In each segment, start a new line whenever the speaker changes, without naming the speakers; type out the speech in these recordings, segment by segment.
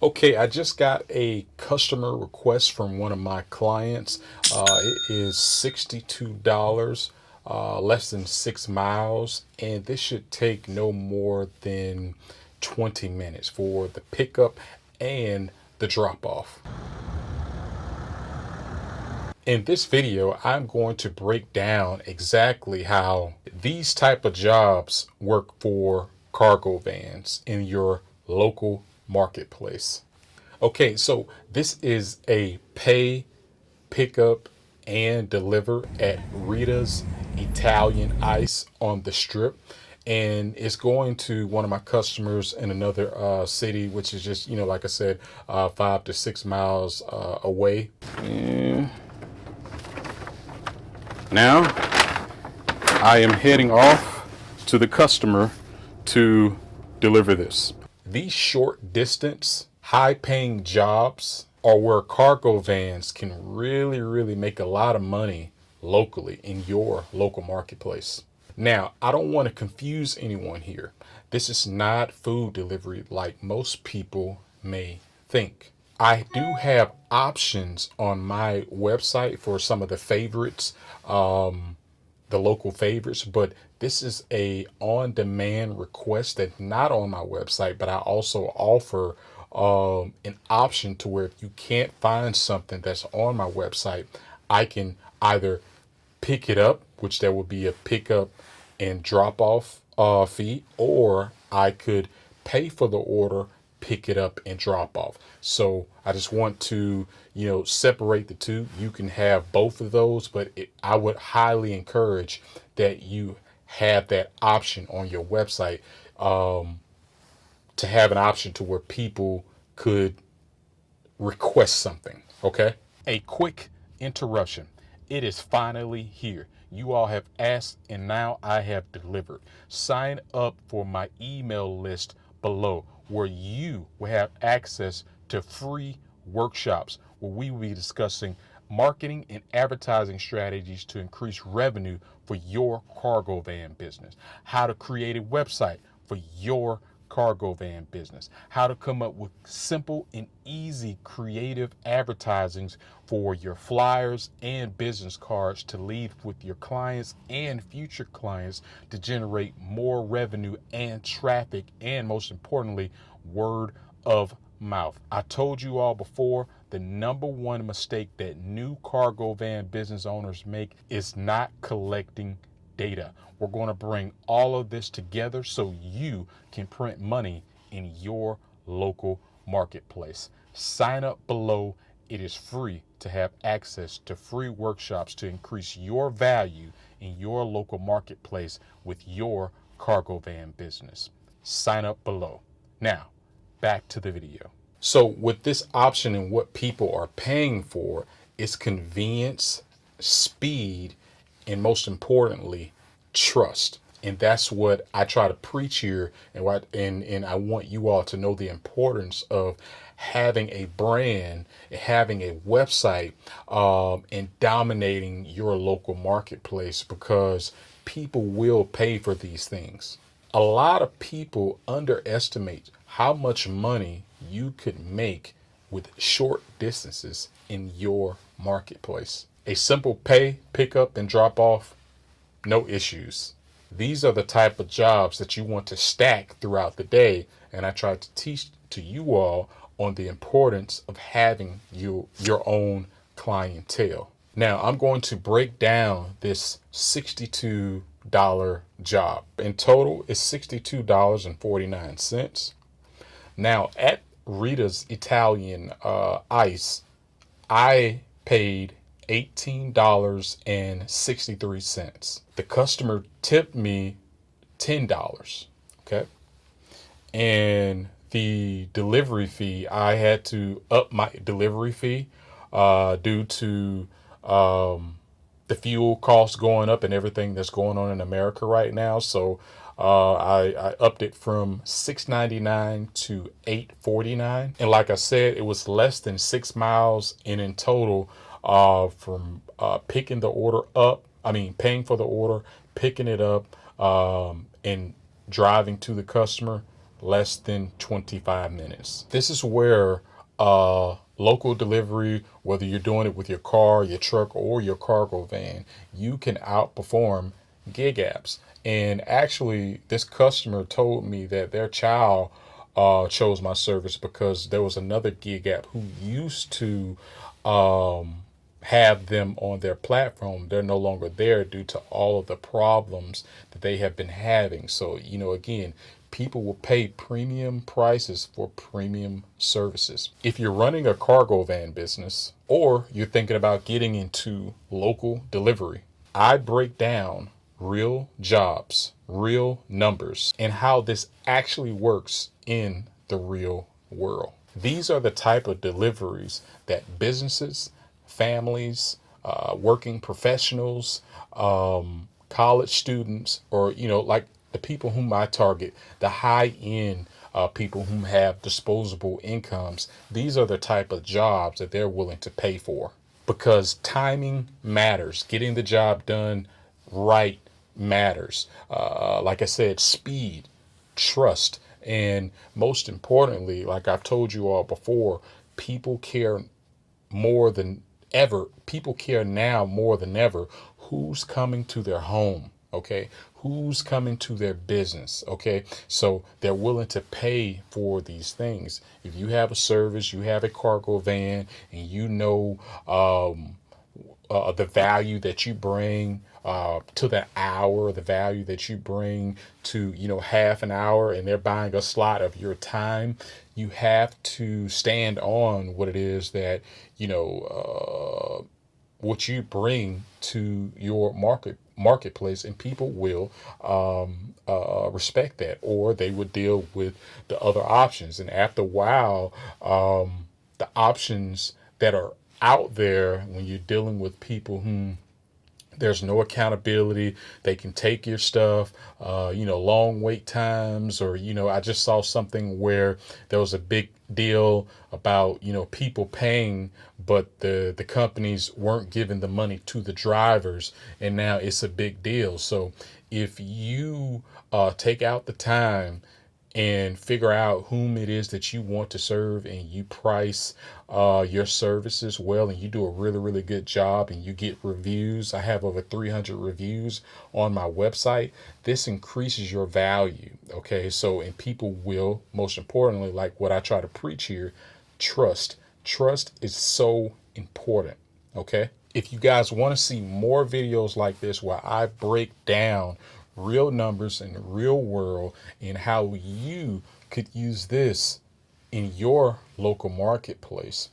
Okay, I just got a customer request from one of my clients. It is $62, less than 6 miles, and this should take no more than 20 minutes for the pickup and the drop off. In this video, I'm going to break down exactly how these type of jobs work for cargo vans in your local marketplace. Okay, so this is a pay, pickup, and deliver at Rita's Italian Ice on the Strip. And it's going to one of my customers in another city, which is just, like I said, 5 to 6 miles away. And now I am heading off to the customer to deliver this. These short distance, high paying jobs are where cargo vans can really make a lot of money locally in your local marketplace. Now, I don't want to confuse anyone here. This is not food delivery like most people may think. I do have options on my website for some of the favorites, the local favorites, but this is a on-demand request that's not on my website, but I also offer an option to where if you can't find something that's on my website, I can either pick it up, which there would be a pickup and drop off fee, or I could pay for the order, pick it up and drop off. So I just want to, separate the two. You can have both of those, but I would highly encourage that you have that option on your website, to have an option to where people could request something. Okay. A quick interruption. It is finally here. You all have asked and now I have delivered. Sign up for my email list below where you will have access to free workshops where we will be discussing marketing and advertising strategies to increase revenue for your cargo van business, how to create a website for your cargo van business, how to come up with simple and easy creative advertisings for your flyers and business cards to leave with your clients and future clients to generate more revenue and traffic, and most importantly, word of mouth. I told you all before, the number one mistake that new cargo van business owners make is not collecting data. We're going to bring all of this together so you can print money in your local marketplace. Sign up below. It is free to have access to free workshops to increase your value in your local marketplace with your cargo van business. Sign up below. Now, back to the video. So with this option and what people are paying for, is convenience, speed, and most importantly, trust. And that's what I try to preach here. And I want you all to know the importance of having a brand, having a website, and dominating your local marketplace, because people will pay for these things. A lot of people underestimate how much money you could make with short distances in your marketplace. A simple pay, pick up, and drop off, no issues. These are the type of jobs that you want to stack throughout the day. And I try to teach to you all on the importance of having your own clientele. Now I'm going to break down this $62 job. In total, it's $62.49. Now at Rita's Italian Ice, I paid $18.63. The customer tipped me $10. Okay. And the delivery fee, I had to up my delivery fee due to the fuel costs going up and everything that's going on in America right now. So I upped it from $6.99 to $8.49. And like I said, it was less than 6 miles. And in total, from picking the order up, paying for the order, picking it up, and driving to the customer, less than 25 minutes. This is where local delivery, whether you're doing it with your car, your truck, or your cargo van, you can outperform gig apps. And actually, this customer told me that their child chose my service because there was another gig app who used to have them on their platform. They're no longer there due to all of the problems that they have been having. So, again, people will pay premium prices for premium services. If you're running a cargo van business or you're thinking about getting into local delivery, I break down real jobs, real numbers, and how this actually works in the real world. These are the type of deliveries that businesses, families, working professionals, college students, or, like the people whom I target, the high end people whom have disposable incomes. These are the type of jobs that they're willing to pay for because timing matters. Getting the job done right matters. Like I said, speed, trust, and most importantly, like I've told you all before, people care more than ever. People care now more than ever who's coming to their home. Okay. Who's coming to their business. Okay. So they're willing to pay for these things. If you have a service, you have a cargo van, and the value that you bring to the hour, the value that you bring to, half an hour, and they're buying a slot of your time, you have to stand on what it is that, what you bring to your marketplace, and people will respect that, or they would deal with the other options. And after a while, the options that are out there when you're dealing with people who there's no accountability. They can take your stuff, long wait times, or, I just saw something where there was a big deal about, people paying, but the companies weren't giving the money to the drivers. And now it's a big deal. So if you take out the time and figure out whom it is that you want to serve, and you price your services well, and you do a really, really good job, and you get reviews. I have over 300 reviews on my website. This increases your value. Okay. So, and people will, most importantly, like what I try to preach here, trust. Trust is so important. Okay. If you guys want to see more videos like this where I break down real numbers in the real world and how you could use this in your local marketplace,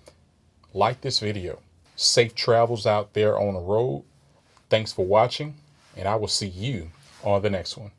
like this video. Safe travels out there on the road. Thanks for watching, and I will see you on the next one.